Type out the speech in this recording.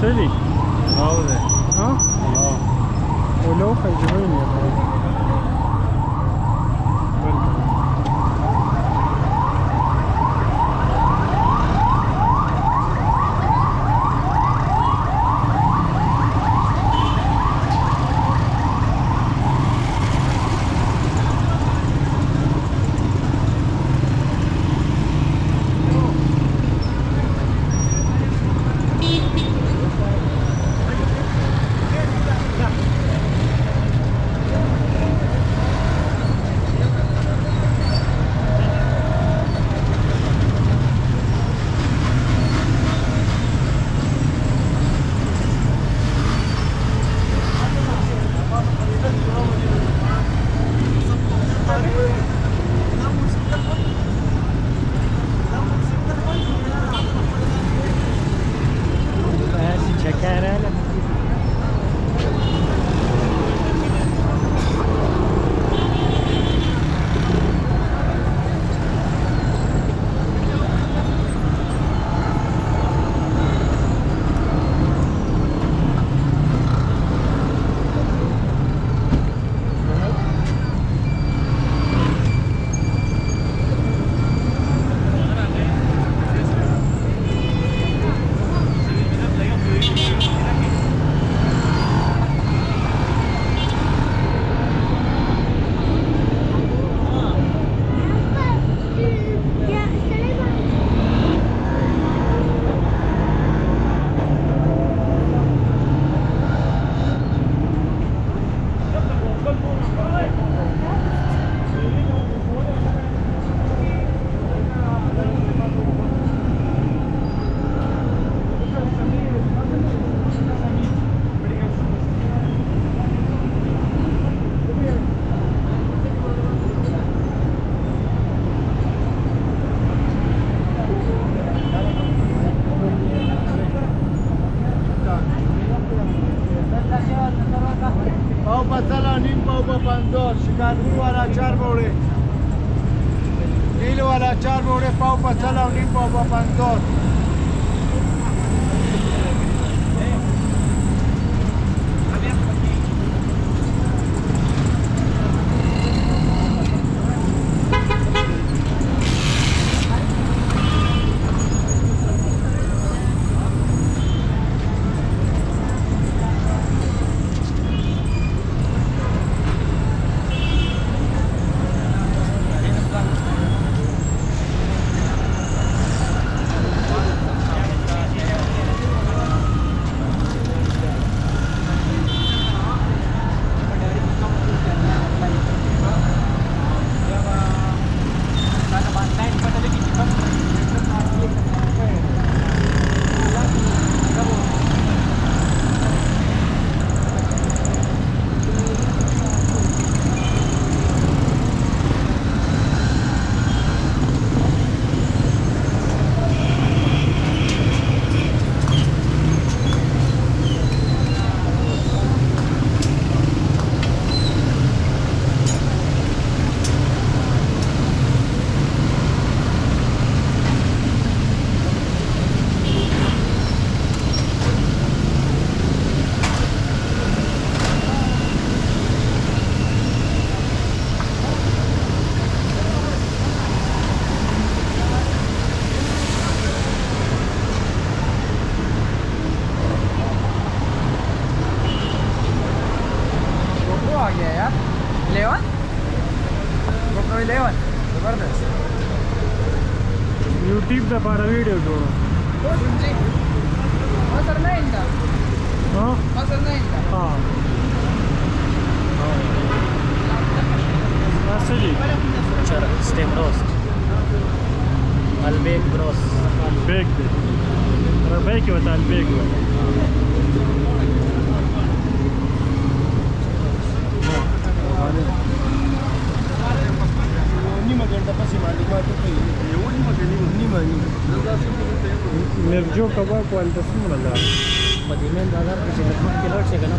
سلي او ده ها ولو خيجرين يا اخي शिकारपुर वाला 4 बोड़े नील वाला 4 बोड़े पाव पचल और नीम पाव 500 Leon? GoPro 11 जबरदस्त यूट्यूब पे पारा वीडियो जोड़ो तुमची असर नाही का हाँ असर नाही का हाँ जी स्टेम रोस्ट अल्बेक ब्रोस البيك دي البيك ولا البيك مرجو کباب والته څومره ده؟ په دې من $1000 کې لږ مخکې لاړ شي که نه